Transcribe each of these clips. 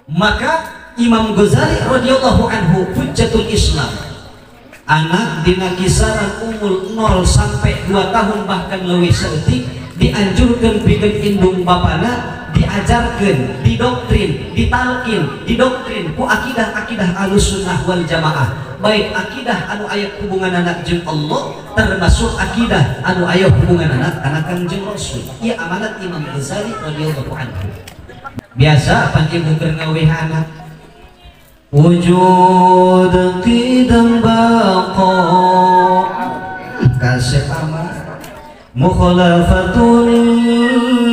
Maka Imam Ghazali radhiyallahu anhu hujjatul Islam, anak dina kisaran umur 0 sampai 2 tahun bahkan leuwih saeutik dianjurkan bikin indung bapana, diajarkan, didoktrin, didoktrin ku akidah Ahlussunnah wal Jamaah, baik akidah anu aya hubungan anak jeung Allah termasuk akidah anu aya hubungan anak jeung Rasul. Ieu amanat Imam Ghazali radhiyallahu anhu. Biasa panci buker ngawehana wujud qidam baqa kasep aman mukhalafatun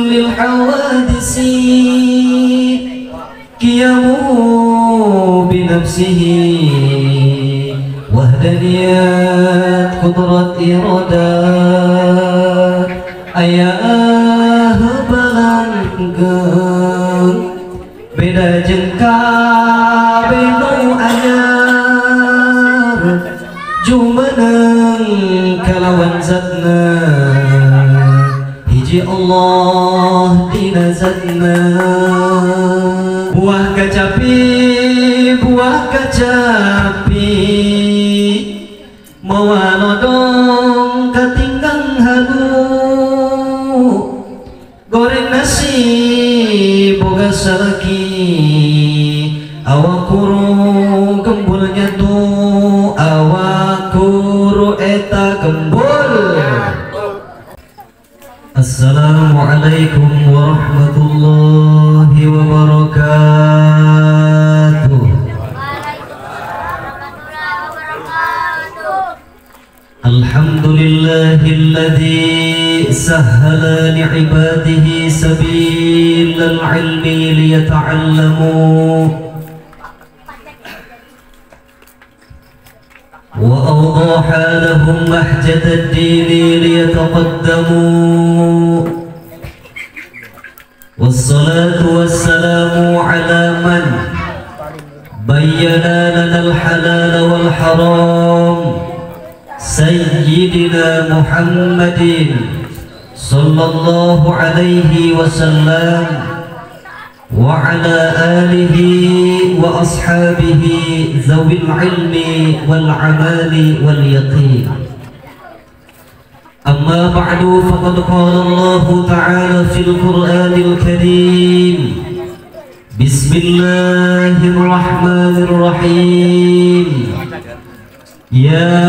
lil hawadisi qiyamu bi nafsihi wahdaniyat qudrat iradat ayah balangkeun beda jengka benu anyar jumeneng kalawan zatna hiji Allah dina zatna buah kacapi mawa nodong katinggang halu goreng nasi boga saraki awakuru gembulnya tuh awakuru eta gembul. Assalamualaikum warahmatullahi wabarakatuh. Alhamdulillahilladzi sahhala li'ibadihi sabilal ilmi liyata'allamu وأوضح لهم محجة الدين ليتقدموا والصلاة والسلام على من بين لنا الحلال والحرام سيدنا محمد صلى الله عليه وسلم وعلى آله وأصحابه ذوي العلم والعمال واليقين. أما بعد فقد قال الله تعالى في القرآن الكريم بسم الله الرحمن الرحيم يا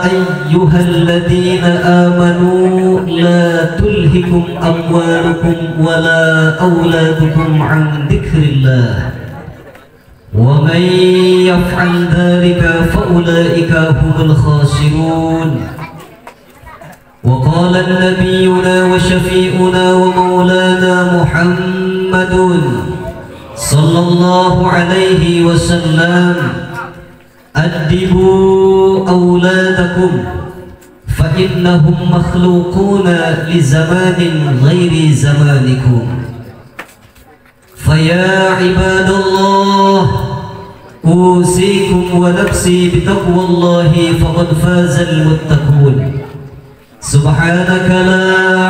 أيها الذين آمنوا لا تلهكم أموالكم ولا أولادكم عن ذكر الله ومن يفعل ذلك فأولئك هم الخاسرون. وقال نبينا وشفيعنا ومولانا محمد صلى الله عليه وسلم أدبوا أولادكم فإنهم مخلوقون لزمان غير زمانكم. فيا عباد الله أوصيكم ونفسي بتقوى الله فقد فاز المتقون. سبحانك لا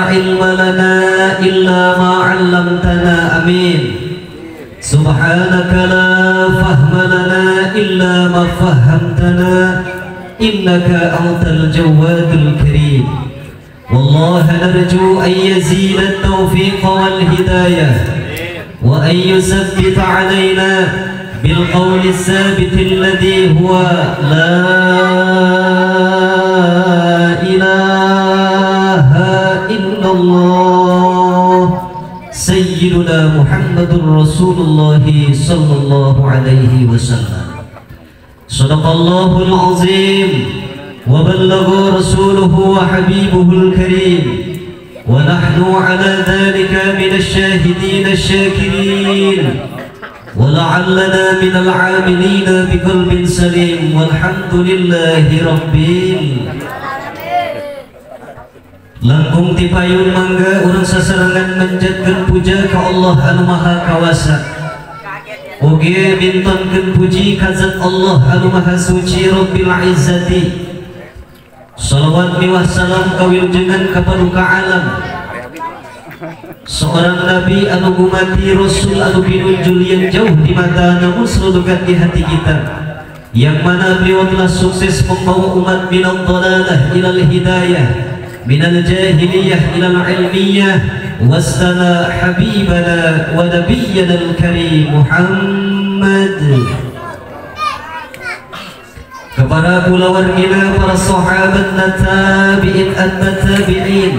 علم لنا إلا ما علمتنا أمين. سبحانك لا فهم لنا إلا ما فهمتنا إنك أنت الجواد الكريم. والله نرجو أن يزيد التوفيق والهداية وأن يثبت علينا بالقول الثابت الذي هو لا إله إلا الله سيدنا محمد رسول الله صلى الله عليه وسلم. صدق الله العظيم وبلغ رسوله وحبيبه الكريم ونحن على ذلك من الشاهدين الشاكرين ولعلنا من العاملين بقلب سليم والحمد لله رب langkung tipayun mangga urang sasarangan menjatkeun puja ka Allah anu maha kawasa oge bintonkeun puji ka zat Allah anu maha suci Rabbil Izzati. Salawat miwah salam kawilujengan ka paduka alam seorang nabi anu gumati, rasul anu pinunjul yang jauh di mata namun selalu dekat di hati kita, yang mana beliau telah sukses membawa umat minal dhalalah ilal hidayah, minal jahiliyah ilal ilmiyah, wasana habibana wa nabiyyana al-karim Muhammad. Kepada pula wargina para sahabat tabi'in at-tabi'in,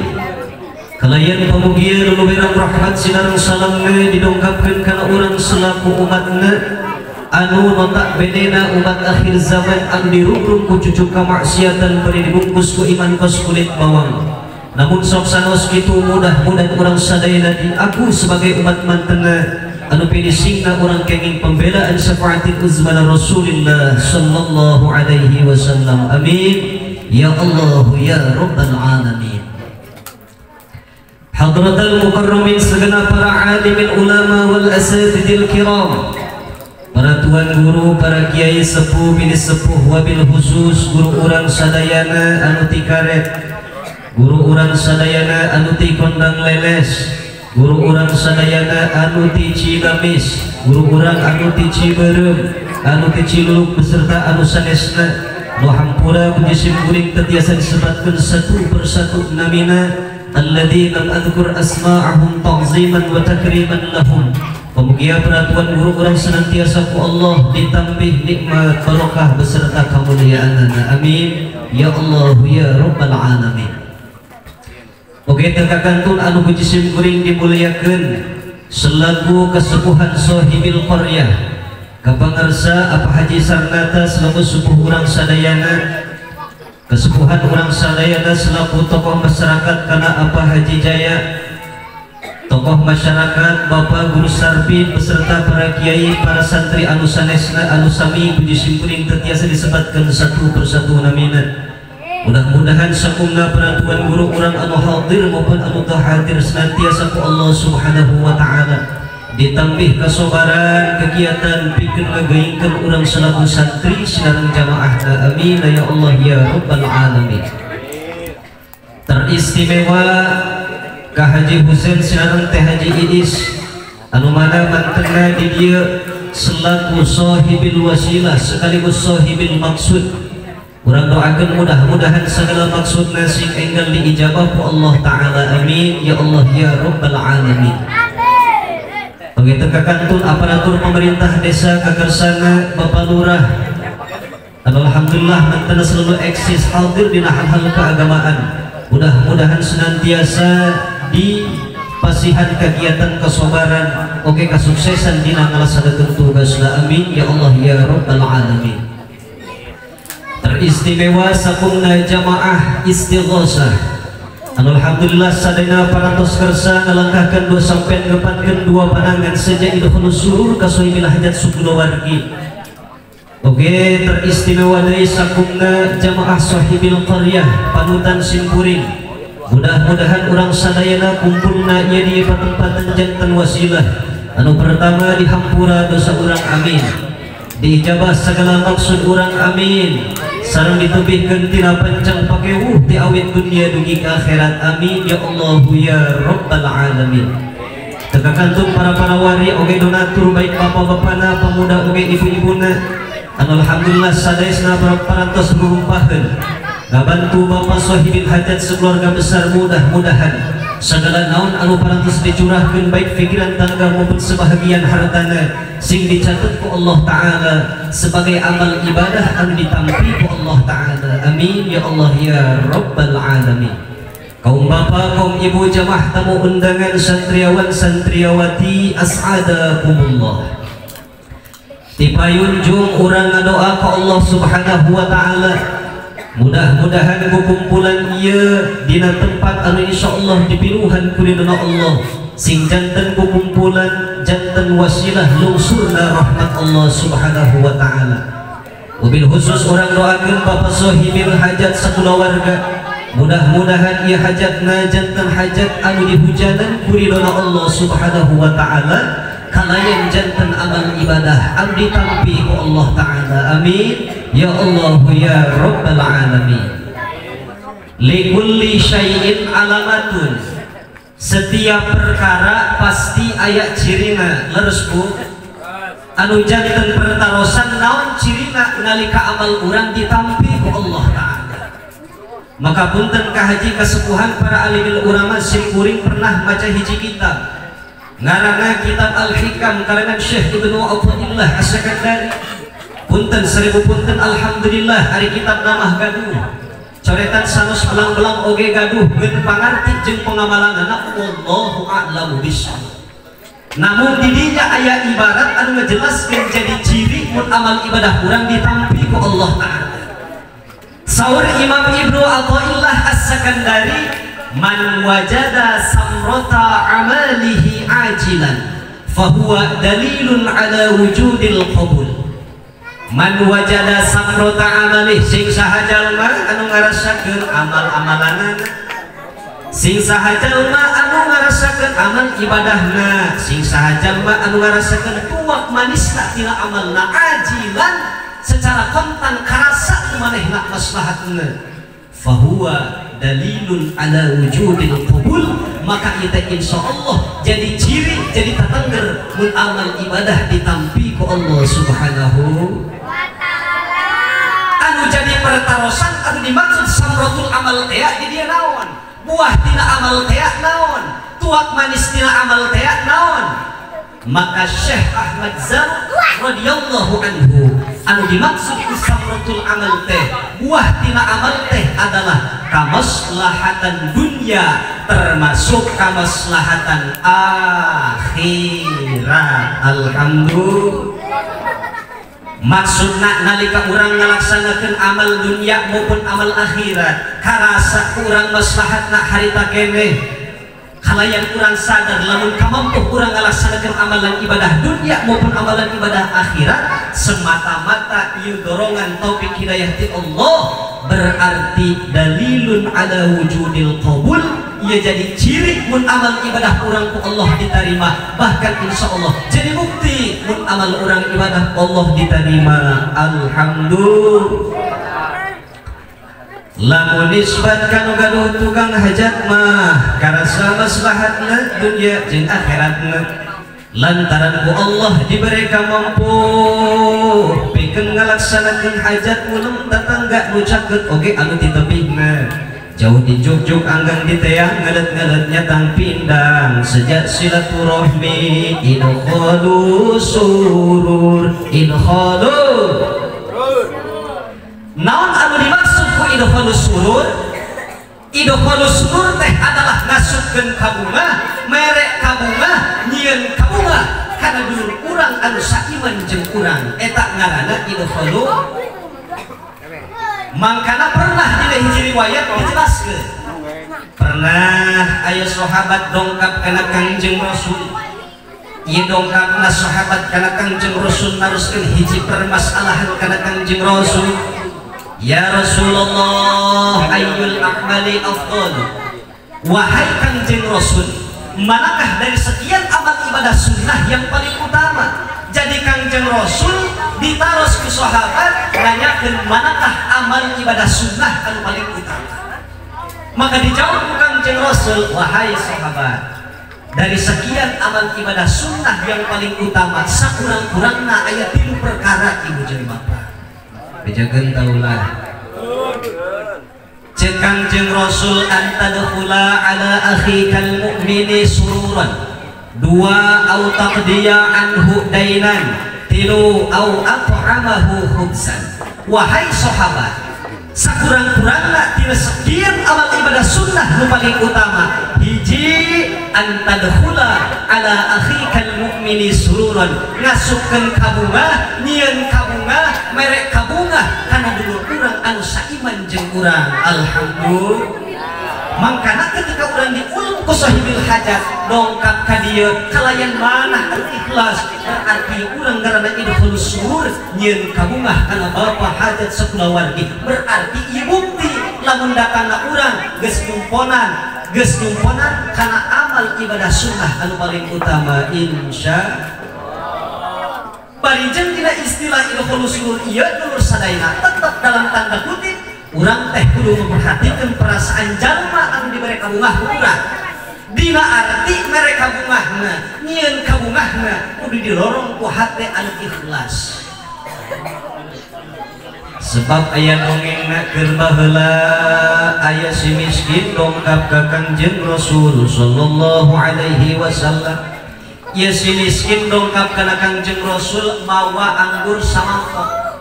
kalayan pamugia dulu berang rahmat sinarang salamna didongkapkan kana urang selaku umatna anu notak bedena umat akhir zaman anu dirungkung ku cucuk kamaksiatan beri dibungkus ku iman kos kulit bawang. Namun sok sanos kitu mudah-mudahan urang sadayana di aku sebagai umat mantena anu pinisingna urang kenging pembelaan syafaatin uzmana Rasulillah sallallahu alaihi wasallam. Amin ya Allah ya rabbal alamin. Hadratal mukarramin, segenap para alimin ulama wal asatidil kiram, para tuan guru, para kiai sepuh bini sepuh, wabil khusus guru urang sadayana anu ti karet, guru urang sadayana anu ti kondang leles, guru urang sadayana anu ti Cigamis, guru urang anu ti Ciberem, anu ti Ciluluk beserta anu sanesna, nu hampura puji simkuring tetiasa disebatkeun satu persatu namina alladzi lam adhkur asma'ahum ta'ziman wa takriman lahum. Pemugia peraturan guru urang senantiasa ku Allah ditambih nikmat barokah beserta kemuliaanna. Amin ya Allah ya rabbal alamin. Oke, terkakantun anu puji simkuring dimuliakeun selaku kesepuhan sahibil qaryah, kapangarsa apa Haji Sarnata selaku sepuh urang sadayana, kesepuhan urang sadayana selaku tokoh masyarakat kana apa Haji Jaya, tokoh masyarakat Bapak Guru Sarbi beserta para kiai, para santri anu sanesna anu sami puji simkuring tetiasa disebatkan satu persatu namina. Mudah-mudahan sakumna peraturan guru urang anu hadir maupun anu teu hadir senantiasa ku Allah Subhanahu wa taala ditambih kesabaran kegiatan pikeun ngageuingkeun urang selaku santri sinareng jamaahna. Amin ya Allah ya rabbal alamin. Teristimewa ka Haji Husein sinareng teh Haji Idis anu mana mantenna di dieu selaku sahibil wasilah sekaligus sahibil maksud. Urang doakeun mudah-mudahan segala maksudna sing enggal diijabah ku Allah taala. Amin ya Allah ya rabbal alamin. Begitu kakantun aparatur pemerintah desa Kagarsana Bapak Lurah, alhamdulillah mantena selalu eksis hadir di hal-hal keagamaan. Mudah-mudahan senantiasa di pasihan kegiatan kesabaran, oke kesuksesan dina ngalaksanakeun tugasna. Amin ya Allah ya rabbal alamin. Teristimewa sakumna jamaah istighosah, alhamdulillah sadayana parantos kersa ngalangkahkan 2 sampai ngepatkeun 2 panangan saja idhul surur kasohibil hajat sukulawargi. Oke, teristimewa dari sakumna jamaah sahibil qaryah panutan simkuring. Mudah-mudahan urang sadayana kumpulna ieu di patempatan janten wasilah anu pertama di hampura dosa urang. Amin. Diijabah segala maksud urang. Amin. Sareng ditebihkeun tina pancang pakeuh ti awit dunia dugi ka akhirat. Amin ya Allah ya rabbal alamin. Tekakantun para wari oge donatur baik bapak-bapana, pemuda oge ibu-ibuna, alhamdulillah sadaesna parantos ngurumpaheun ngabantu bapak sahibil hajat sekeluarga besar. Mudah-mudahan segala naon anu parantos dicurahkeun baik pikiran tangga maupun sebahagian hartana sing dicatat ku Allah taala sebagai amal ibadah anu ditampi ku Allah taala. Amin ya Allah ya rabbal alamin. Kaum bapak, kaum ibu, jamaah tamu undangan, santriawan santriawati, as'adakumullah. Dipayunjung urang ngadoa ka Allah Subhanahu wa taala. Mudah-mudahan kumpulan ieu dina tempat anu insyaallah dipiluhan ku ridho Allah, sing janten kumpulan janten wasilah lungsurna rahmat Allah Subhanahu wa taala. Wabil khusus orang doakeun bapak sahibil hajat sakulawarga. Mudah-mudahan ieu hajatna janten hajat anu dihujanan ku ridho Allah Subhanahu wa taala, kalayan janten amal ibadah anu ditampi ku Allah taala. Amin ya Allah ya rabbal alamin. Likulli syai'in alamatun, setiap perkara pasti aya cirina leres Bu. Anu janten pertarosan naon cirina nalika amal urang ditampi ku Allah Ta'ala. Maka punten kahaji kasepuhan para alimil ulama simkuring pernah baca hiji kitab ngaranna kitab Al-Hikam karangan Syekh Ibnu Athaillah As-Sakandari. Punten 1000 punten alhamdulillah hari kitab namah gaduh coretan sanes belang-belang oge gaduh geun pangarti jeung pengamalanna wallahu a'lamu bishawab. Namun didinya aya ibarat anu ngejelaskeun jadi ciri mun amal ibadah urang ditampi ku Allah Ta'ala. Saur Imam Ibnu Athaillah As-Sakandari, man wajada samrata amalihi ajilan fahuwa dalilun ala wujudil qabul. Man wajada samrata amalih sing saha jalma anu ngarasakeun amal-amalanna, sing saha jalma anu ngarasakeun amal ibadahna, sing saha jalma anu ngarasakeun tuak manisna tina amalna ajilan secara kontan karasa kumanehna maslahatna, fahuwa dalilun ala wujudil qabul. Maka kita insyaallah jadi ciri, jadi tatangger mun amal ibadah ditampi ku Allah Subhanahu wa Ta'ala. Anu jadi pertarosan anu dimaksud samratul amal teh di dia naon? Buah tina amal teh naon? Tuak manis tina amal teh naon? Maka Syekh Ahmad Zarruq radhiyallahu anhu anu dimaksud samratul amal teh buah tina amal teh adalah kamaslahatan dunia termasuk kamaslahatan akhirat. Alhamdulillah. Maksudna nalika urang ngalaksanakeun amal dunia maupun amal akhirat karasa urang maslahatna harita keneh kalayan urang sadar lamun kamampuh urang ngalaksanakeun amalan ibadah dunia maupun amalan ibadah akhirat semata-mata ieu dorongan taufik hidayah ti Allah berarti dalilun ala wujudil qabul. Ia jadi ciri mun amal ibadah urang ku Allah diterima, bahkan insyaallah jadi bukti mun amal urang ibadah Allah diterima. Alhamdulillah. Lamun nisbat kanu gaduh tukang hajat mah karasa maslahatna dunia jeung akhiratna lantaran ku Allah diberi mampu pikeun ngalaksanakeun hajat mulem tetangga nu caket oge anu di tebihna jauh di juk-juk anggang di teang ngalet-ngaletnya tang pindang sejak silaturahmi idkhalu surur idkhalu naon anu dimaksud ku idkhalu surur. Idkhalu surur teh adalah ngasupkeun kabunga merek kabunga nyieun kabunga kana dulur urang anu saiman jeung urang eta ngaranna idkhalu. Mangkana pernah dina hiji riwayat dijelaskeun pernah aya sahabat dongkap kana Kangjeng Rasul. Ieu dongkapna sahabat kana Kangjeng Rasul naruskeun hiji permasalahan kana Kangjeng Rasul. Ya Rasulullah ayyul a'mali afdal. Wahai Kangjeng Rasul, manakah dari sekian amal ibadah sunnah yang paling utama? Jadi Kangjeng Rasul ditaros ke sahabat nanyakeun manakah amal ibadah sunnah anu paling utama. Maka dijawab ku Kangjeng Rasul, wahai sahabat, dari sekian amal ibadah sunnah yang paling utama sakurang-kurangna aya 3 perkara ibu jeung bapak. Bejakeun taulah. Cek Kangjeng Rasul antadkhula ala akhikal mu'mini sururan. 2 au taqdiya anhu dainan. 3 au at'amahu khubsan. Wahai sahabat, sakurang-kurangna tina sekian amal ibadah sunnah nu paling utama hiji antadkhula ala akhikal mu'mini sururan ngasupkeun kabunga nyieun kabunga merek kabunga kana dulur urang anu saiman jeung urang. Alhamdulillah. Mangkana ketika urang diulung ku sahibil hajat dongkap ka dieu kalayan manah anu ikhlas berarti urang ngaranna idkhul surur nyieun kabunga kana bapa hajat sakulawargi berarti ieu bukti lamun datangna urang geus nyumponan karena amal ibadah sunnah anu paling utama insyaallah. Barijeng dina istilah idkhul surur ieu dulur sadayana tetep dalam tanda kutip urang teh kudu memperhatikan perasaan jalma anu diberi kabungah ku urang. dina arti mereka bungahna nyieun kabungahna kudu dilorong ku hate anu ikhlas. Sebab aya dongengna keur baheula aya si miskin dongkap ka Kangjeng Rasul sallallahu alaihi wasallam. Ya si miskin dongkap kana Kangjeng Rasul mawa anggur samangkok.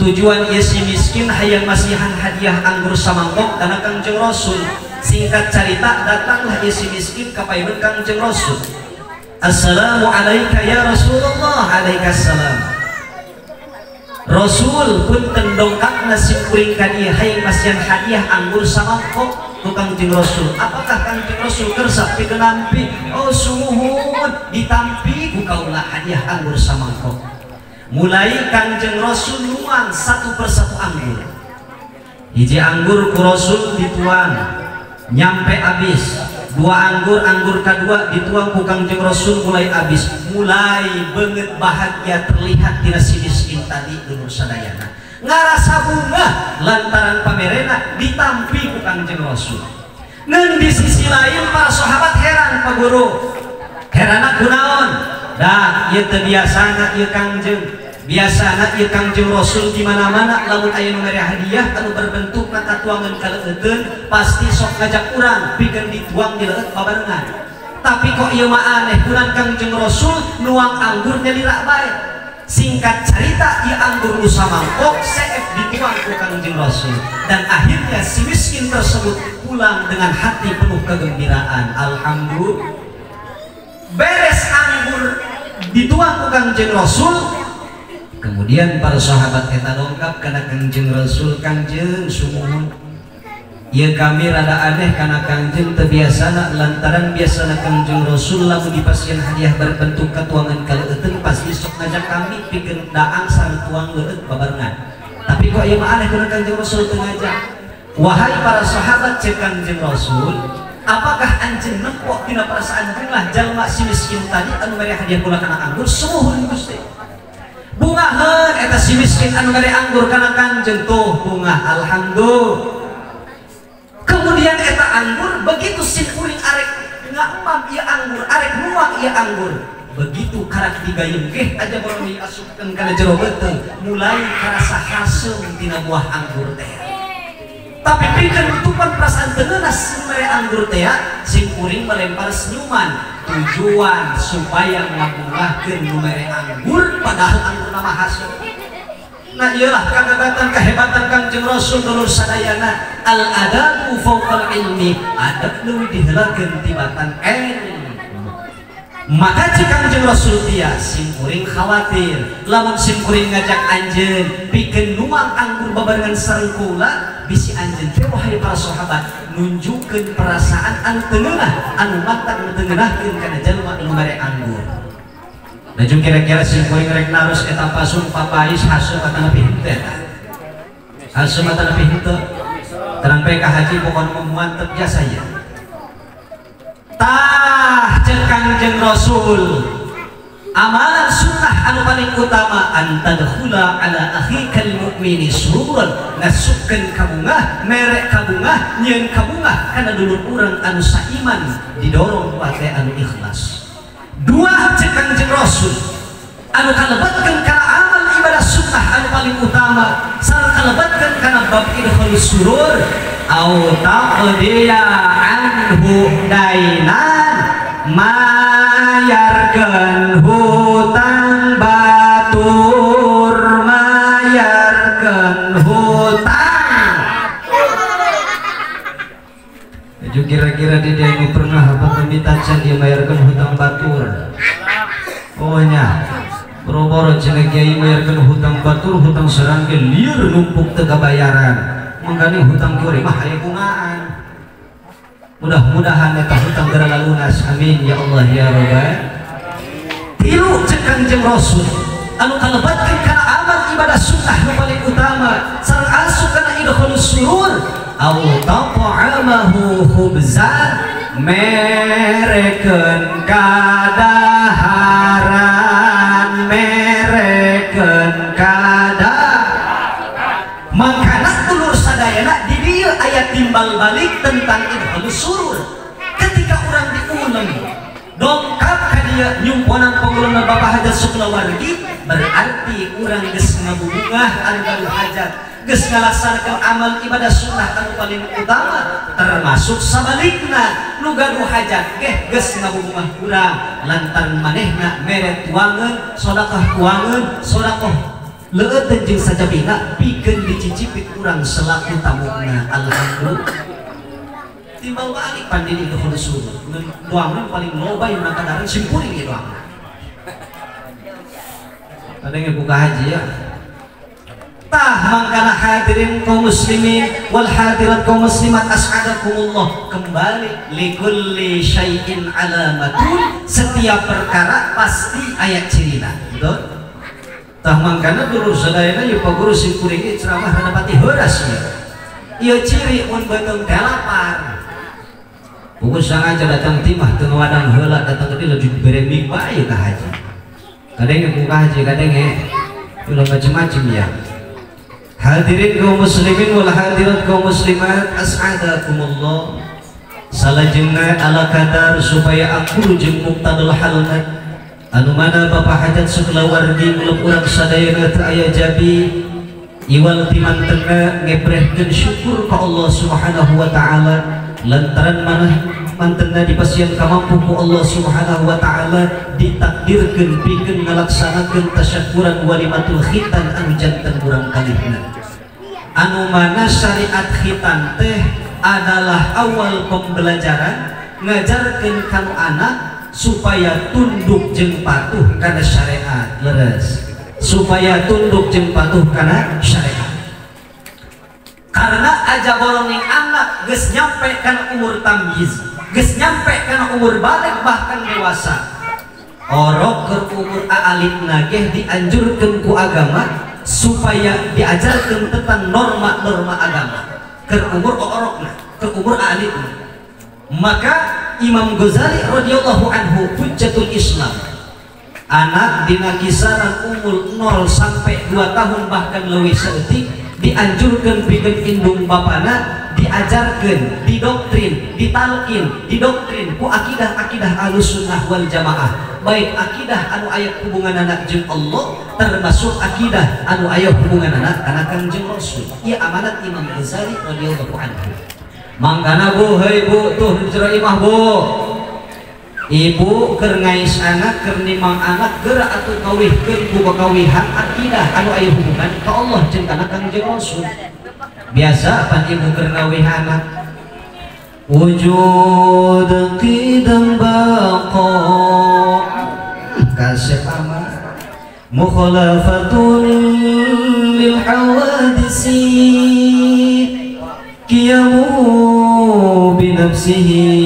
Tujuan ya si miskin hayang masihan hadiah anggur samangkok kana Kangjeng Rasul. Singkat cerita datanglah ya si miskin ka paeun Kangjeng Rasul. Assalamu alayka ya Rasulullah. Alaikassalam. Rasul pun tendongkapna simkuring ka dieu hayang masihan hadiah anggur samangkok ku Kangjeng Rasul. Apakah Kangjeng Rasul kersa pikeun nampi? Oh sumuhun ditampi ku kaula hadiah anggur samangkok. Mulai Kangjeng Rasul nuang satu persatu anggur. Hiji anggur ku Rasul dituang nyampe habis. Dua anggur kedua dituang ku Kangjeng Rasul mulai habis. Mulai banget bahagia terlihat tina si miskin tadi dulur sadayana. Ngarasa bunga lantaran pamerena ditampi ku Kangjeng Rasul. Ngan di sisi lain para sahabat heran Pak Guru. Herana kunaon? Dah ieu teu biasana ieu Kangjeng. Biasana ieu Kangjeng Rasul di mana-mana lamun aya nu mere hadiah anu berbentuk katuangan kaleueutkeun pasti sok ngajak urang pikeun dituang di leueut babarengan. Tapi kok ieu mah aneh kunaon Kangjeng Rasul nuang anggur nyelira bae. Singkat cerita ieu anggur nu samangkok seef dituang ku Kangjeng Rasul dan akhirnya si miskin tersebut pulang dengan hati penuh kegembiraan. Alhamdulillah. Beres anggur dituang ku Kangjeng Rasul. Kemudian para sahabat eta dongkap kana Kangjeng Rasul. Kangjeng sumuhun ieu kami rada aneh kana Kangjeng teu biasana lantaran biasana Kangjeng Rasul lamun dipasieun hadiah berbentuk katuangan kaleueutkeun pasti sok ngajak kami pikeun daang sareng tuang leueut babarengan. Tapi kok ieu mah aneh kana Kangjeng Rasul teu ngajak. Wahai para sahabat cek Kangjeng Rasul, apakah anjeun nempok tina perasaan geunah jalma si miskin tadi anu mere hadiah kula kana anggur? Sumuhun Gusti. Bungaheun eta si miskin anu mere anggur kana Kangjeng tuh bunga. Alhamdulillah. Kemudian eta anggur begitu simkuring arek ngaemam ieu anggur arek nuang ieu anggur begitu karak digayung geh aja baru diasupkeun kana jero beuteung mulai karasa hasem tina buah anggur teh. Tapi pikeun tutupan perasaan teu ngeunas mere anggur teh simkuring melempar senyuman tujuan supaya ngabungahkeun nu mere anggur padahal anggur mah hasem. Nah iyalah kagagatan kehebatan Kangjeng Rasul dulur sadayana. Al adabu fawqal ilmi, adab leuwih diheulakeun tibatan ilmu. Maka cik Kangjeng Rasul dia simkuring khawatir lamun simkuring ngajak anjeun pikeun nuang anggur babarengan sareng kula bisi anjeun teh wahai para sahabat nunjukkeun perasaan anu teu ngeunah anu mantap anu teu ngeunahkeun kana jalma anu mere anggur. Lajeng kira-kira simkuring rek narus eta pasung papais hasil mata lebih henteu. Hasil mata lebih henteu. Terang ka haji pokon mantep jasa ya. Tah cek Kangjeng Rasul. Amalan sunnah anu paling utama antadkhula ala akhikal mu'mini sururan ngasupkeun kabungah merek kabungah nyieun kabungah kana dulur urang anu saiman didorong ku ate anu ikhlas. Dua cek Kangjeng Rasul anu kalebatkeun kana amal ibadah sunnah anu paling utama sareng kalebatkeun kana bab idkhulus surur au taqdiya anhu dainan mayarkeun hutang batur mayarkeun hutang. Jadi kira-kira di dia yang pernah apa minta dia mayarkan hutang batur. Oh nya, boro-boro cenah kiai mayarkan hutang batur, hutang serangge lieur numpuk teu kabayaran. Mangkana hutang kieu mah aya bungaan. Mudah-mudahan eta hutang geura lunas. Amin ya Allah ya Rabbal. Tilu cek Kangjeng Rasul anu kalebatkeun kana amal ibadah sunnah nu paling utama sareng asup kana idkhulus surur au taqamahu khubzan merekeun kadaharan merekeun mangkana dulur sadayana di dieu aya timbal balik tentang idkhulus surur. Ketika orang bapak hajat sukulawargi berarti urang geus ngabubungah anu hajat, geus ngalaksanakeun amal ibadah sunnah anu paling utama, termasuk sabalikna nu gaduh hajat ge geus ngabubungah urang lantaran manehna mere tuangeun sedekah leueut jeung sajabina pikeun dicicipit urang selaku tamuna. Alhamdulillah timbal balik pandini itu khusus doang paling loba yang nakadaran simpuring itu doang. Ada yang buka haji ya. Tah mangkana hadirin kaum muslimin wal hadirat kaum muslimat as'adakumullah, kembali likulli syai'in alamatun, setiap perkara pasti ayat cirina. Betul? Tah mangkana guru sadayana ieu paguru simpuring ceramah rada pati heuras ya. Ieu ciri mun beuteung teh lapar. Pukul sangaja datang timah teu wadang heula datang ke dieu lebih bereming bae ka haji. Kadang buka haji kadang ulah macam-macam ya. Hadirin kaum muslimin wal hadirat kaum muslimat as'adakumullah. Salajengna ala kadar supaya aku jeung muqtadul halna anu mana bapak hajat sukulawargi muluk urang sadayana teu aya jabi iwal timantengna ngebrehkeun syukur ka Allah Subhanahu wa taala lantaran mantenna dipasieun kamampu ku Allah Subhanahu wa taala ditakdirkeun pikeun ngalaksanakeun tasyakuran walimatul khitan anu janten urang kalihna, anu mana syariat khitan teh adalah awal pembelajaran ngajarkeun kanu anak supaya tunduk jeung patuh kana syariat. Leres supaya tunduk jeung patuh kana syariat, karena aja bolonging anak geus nyampe kana umur tamyiz, geus nyampe kana umur balik bahkan dewasa, orok ke umur aalitna ge dianjurkeun ku agama supaya diajarkeun tentang norma-norma agama ke umur orokna, ke umur alitna. Maka Imam Ghazali radhiyallahu anhu hujjatul Islam, anak dina kisaran umur 0 sampai 2 tahun bahkan leuwih saeutik dianjurkeun pikeun indung bapana diajarkeun, didoktrin, didoktrin ku akidah Ahlussunnah wal Jamaah, baik akidah anu aya hubungan anak jeung Allah termasuk akidah anu aya hubungan anak jeung Rasul. Ieu amanat Imam Ghazali radhiyallahu anhu. Mangkana bu, hei bu, tuh dicera imah bu, ibu keur ngais anak, keur nimang anak, geura atuh kawihkeun ku kawihan akidah anu aya hubungan ka Allah jeung kana Kangjeng Rasul. Biasa pan ibu keur ngawih anak wujud qidam baqa kasep ama mukhalafatun lil hawadisi qiyamu binafsihi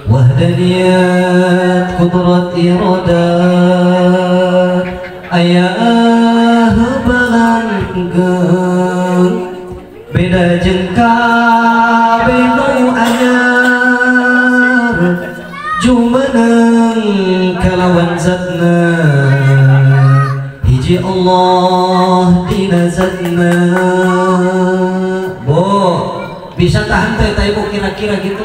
wahdaniyat qudrat iradat ayah balangkeun beda jeung kabeh anyar jumeneng kalawan zatna hiji Allah dina zatna. Bisa tahan teh ibu kira-kira gitu.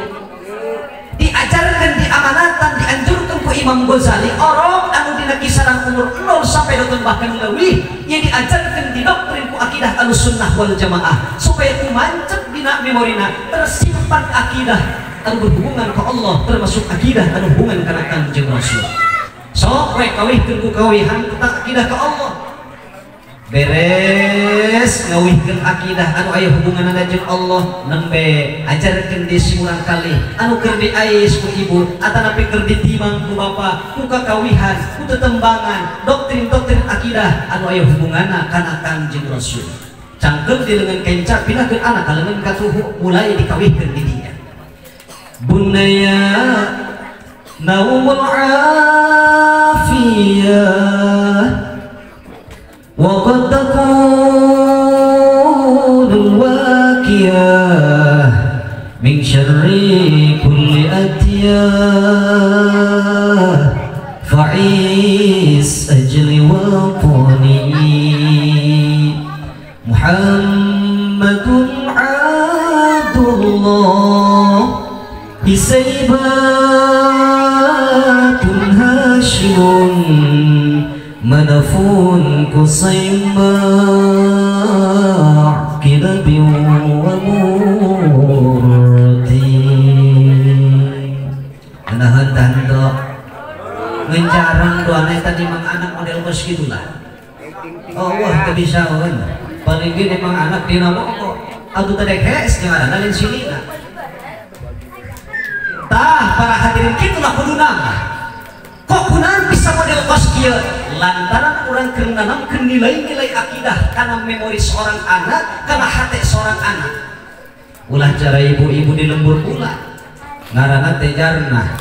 Diajarkan, diamanatan, dianjurkan ku Imam Ghazali orang anu dina kisaran umur 0 sampai 2 bahkan leuwih, yang diajarkan didoktrin ku akidah Ahlussunnah wal Jamaah supaya ku mancep dina memorina tersimpan akidah anu berhubungan ke Allah termasuk akidah anu hubungan kana Kangjeng Rasul. Sok we kawihkeun ku kawihan tentang akidah ke Allah. Beres ngawihkeun akidah anu aya hubunganna jeung Allah, nembe ajarkeun di simurang kalih anu keur diais ku ibu atanapi keur ditimang ku bapa ku kakawihan ku tetembangan doktrin-doktrin akidah anu aya hubunganna kana Kangjeng Rasul. Cangkeun di leungeun kenca pinakeun anak ka leungeun katuhu mulai dikawihkeun di dinya. Bunaya naumul afiyah وقد تكون الواقية من شر كل أديان فعيس أجل وطني محمد عبد الله سيبات هاشم Hashim manafun Kusaima Kilabi wa Murti menahan tanda menjarang doanya tadi mang anak model bos gitulah. Oh wah kebisawan paling gini mang anak di nama kok aduh tadi hes jangan nalin sini lah tah para hadirin gitulah kudu nama kok kunan bisa model bos kia lantaran orang kenanamkan nilai-nilai akidah karena memori seorang anak karena hati seorang anak ulah cara ibu-ibu di lembur pula ngarana tejarna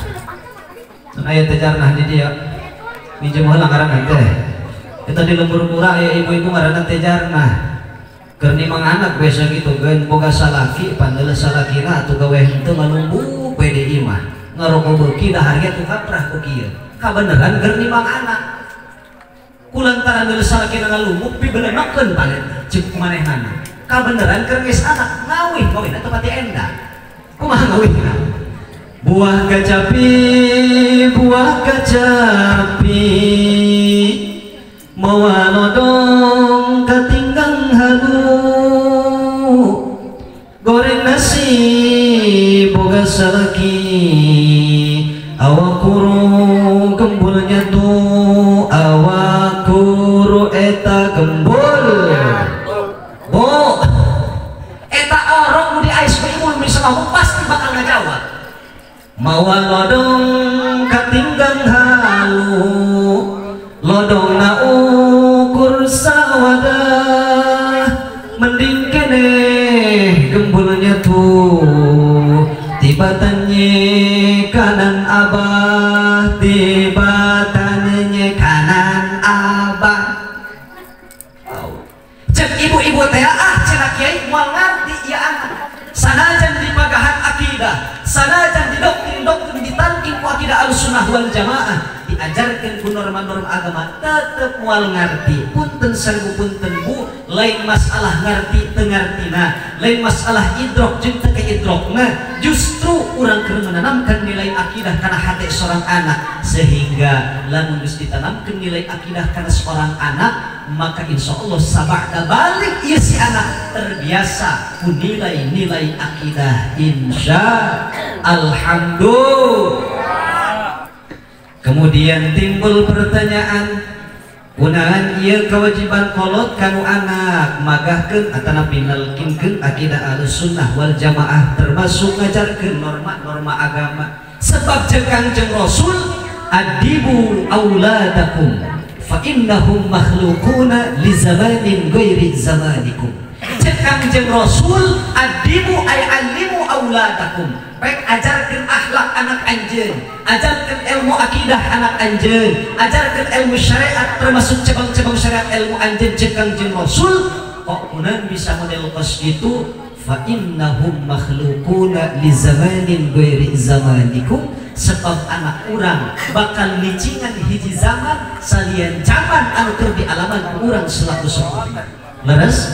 ayat tejarna di dia minjem heula ngaranna teh kita di lembur pura ya ibu-ibu ngaranna tejarna keur nimang anak biasa gitu geun boga salaki pandeuleuh salakina atuh gawe henteu ngalumbu we di imah ngaroko beuki da harga tuh kaprah ku kieu kabeneran keur nimang anak kulantaran deuleuh salakina ngalumbu pibeuleunkeun paling ceuk manehna kabeneran keur geus anak ngawih ngawihna teu pati endah kumaha ngawihna buah kacapi mawalodong katinggang halu goreng nasi boga salaki awakuru gembulnya tuh awakuru eta gembul bo eta orang di ais imul bisa ngomong pasti bakal ngajawab mawa lodong katinggang halu lodong na ukur sawadah mending kene gembulnya tuh tibatannya kanan abah tibatannya kanan abah cek ibu-ibu teh cenah kiai moal ngarti ya anak sanajan di pagahan akidah sanajan di doktrin ditanting ku akidah Ahlussunnah wal Jamaah diajarkan ku norma-norma agama tetep moal ngarti punten sareng punten bu lain masalah ngarti teu ngartina lain masalah idrok jeung teu kaidrokna justru urang keur menanamkan nilai akidah kana hati seorang anak sehingga lamun geus ditanamkeun nilai akidah kana seorang anak maka insya Allah sabada balik ieu si anak terbiasa ku nilai-nilai akidah insya alhamdulillah. Kemudian timbul pertanyaan kunahan ieu kewajiban kolot kanu anak magahkeun atana pinalkinkeun akidah Ahlussunnah wal Jamaah termasuk ngajarkeun norma-norma agama sebab jeung Kangjeng Rasul adibu auladakum fa innahum makhluquna li zamanin ghairi zamanikum cek Kangjeng Rasul adibu ay alimu auladakum baik ajarkan akhlak anak anjeun ajarkan ilmu akidah anak anjeun ajarkan ilmu syariat termasuk cabang-cabang syariat ilmu anjeun cek Kangjeng Rasul kok kunan bisa model kos gitu fa innahum makhluquna li zamanin ghairi zamanikum sebab anak urang bakal licingan hiji zaman salian zaman anu keur dialaman urang selaku sepuh leres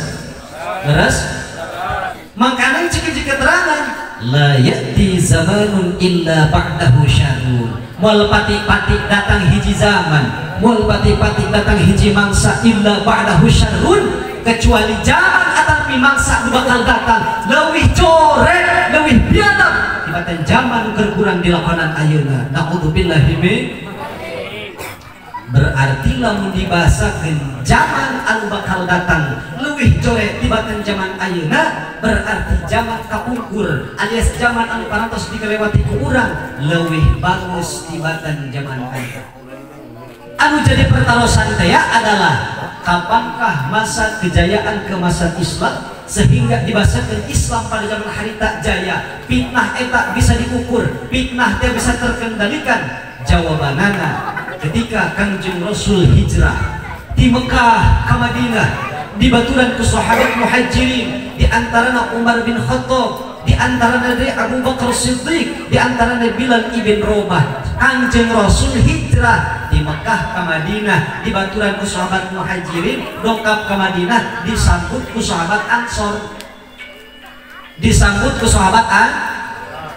makanya cik keterangan la ya'ti zamanun illa ba'dahu syarrun moal pati-pati datang hiji zaman moal pati-pati datang hiji mangsa illa ba'dahu syarrun kecuali zaman atau mangsa bakal datang leuwih corek leuwih biadab tibatan zaman berkurang di lakonan ayeuna naudzubillahi min berarti lamun dibahasakeun zaman anu bakal datang leuwih corek tibatan zaman ayeuna berarti zaman kapungkur alias zaman anu parantos dikelewati ku urang leuwih bagus tibatan zaman ayeuna. Anu jadi pertarosan teh adalah kapankah masa kejayaan keemasan Islam sehingga dibahasakan Islam pada zaman harita jaya fitnah eta bisa diukur fitnah teh bisa terkendalikan jawabanana ketika Kangjeng Rasul hijrah di Mekah ke Madinah dibaturan ku sahabat muhajirin di antaranya Umar bin Khattab di antaranya dari Abu Bakar Siddiq di antaranya Bilal ibn Rabah Kangjeng Rasul hijrah di Mekah ke Madinah dibaturan ku sahabat muhajirin dongkap ke Madinah disambut ku sahabat Ansor disambut ku sahabat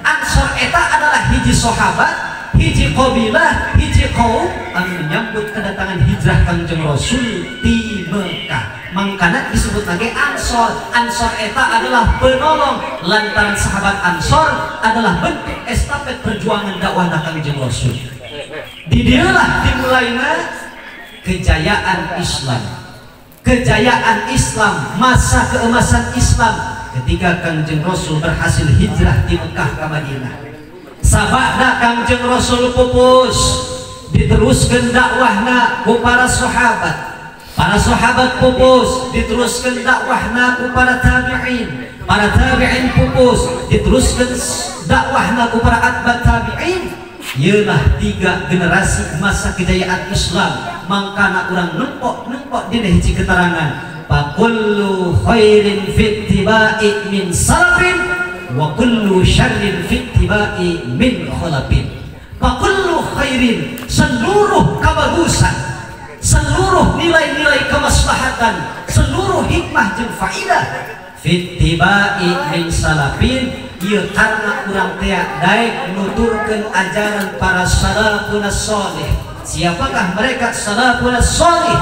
Ansor eta adalah hiji sahabat hiji qabilah hiji hiji kaum anu menyambut kedatangan hijrah Kangjeng Rasul di Mekah. Mangkana disebut lagi Ansor. Ansor eta adalah penolong, lantaran sahabat Ansor adalah bentuk estafet perjuangan dakwah Kangjeng Rasul. Di dialah dimulainya kejayaan Islam. Kejayaan Islam, masa keemasan Islam ketika Kangjeng Rasul berhasil hijrah di Mekah ke Madinah. Sabada Kangjeng Rasul pupus diteruskan dakwahna ku para sahabat. Para sahabat pupus diteruskan dakwahna ku para tabi'in. Para tabi'in pupus diteruskan dakwahna ku para atba' tabi'in. Ialah 3 generasi masa kejayaan Islam. Mangkana urang nempok dina hiji keterangan. Fa kullu khairin fittiba'i min salafin wa kullu syarrin fittiba'i min khalafin. Fa kullu khairin, seluruh kebagusan, seluruh nilai-nilai kemaslahatan, seluruh hikmah jeung faidah fittiba'i min salafin, ieu karena urang teh daek nuturkeun ajaran para salafun salih. Siapakah mereka salafun salih?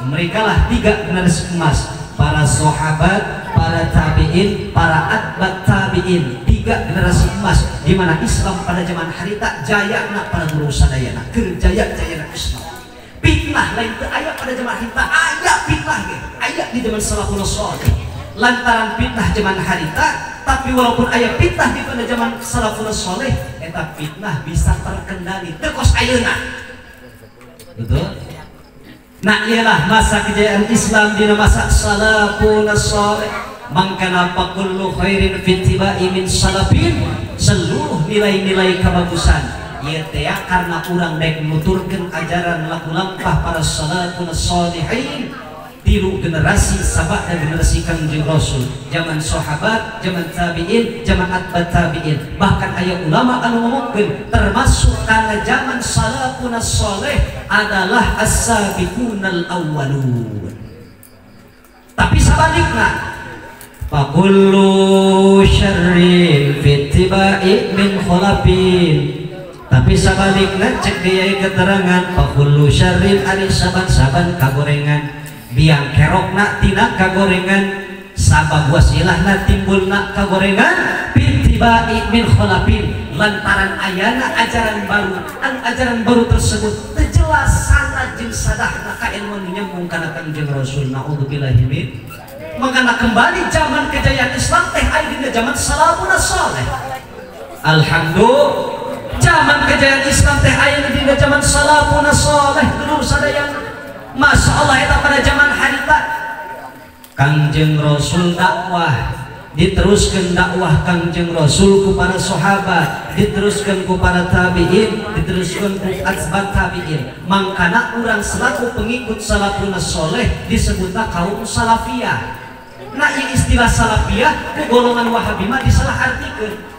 Mereka lah 3 generasi emas, para sahabat, para tabi'in, para atba' tabi'in. 3 generasi emas di mana Islam pada zaman harita jayana para guru sadayana, kerjaya-jayana Islam. Fitnah lain teu aya pada zaman harita, aya fitnah ge, aya di zaman salafun salih. Lantaran fitnah zaman harita, tapi walaupun aya fitnah di pada zaman salafun salih, eta fitnah bisa terkendali teu kos ayeuna. Betul? Nah, ialah masa kejayaan Islam di masa salafun salih. Mangkana fa kullu khairin fittiba'i min salafin, seluruh nilai-nilai kebagusan ieu teh karena urang daek nuturkeun ajaran laku lampah para salafun shalihin. 3 generasi sabak dan generasi Kangjeng Rasul, zaman sahabat, zaman tabi'in, zaman atba' tabi'in. Bahkan aya ulama anu ngomongkeun termasuk kana zaman salafun salih adalah as-sabiqunal awwalun. Tapi sabalikna, fa kullu syarrin fittiba'i min khalafin. Tapi sabalikna cek dia keterangan fa kullu syarrin ari saban-saban kagorengan, biang kerokna tina kagorengan, sabab wasilahna timbulna kagorengan fittiba'i min khalafin. Lantaran ayana ajaran baru, ajaran baru tersebut jelas sanad jeung sadahna ka ilmu nyambung kana Kangjeng Rasul. Naudzubillahi min. Makana kembali zaman kejayaan Islam teh aya dina zaman salafun salih. Alhamdulillah, zaman kejayaan Islam teh aya dina zaman salafun salih. Dulu sadayana Masya Allah eta pada zaman harita Kangjeng Rasul dakwah, diteruskan dakwah Kangjeng Rasul ku para sahabat, diteruskan ku para tabi'in, diteruskan ku atba' tabi'in. Mangkana urang selaku pengikut salafun salih disebutna kaum salafiyah. Nah, istilah salafiyah ku golongan Wahabi mah disalahartikeun.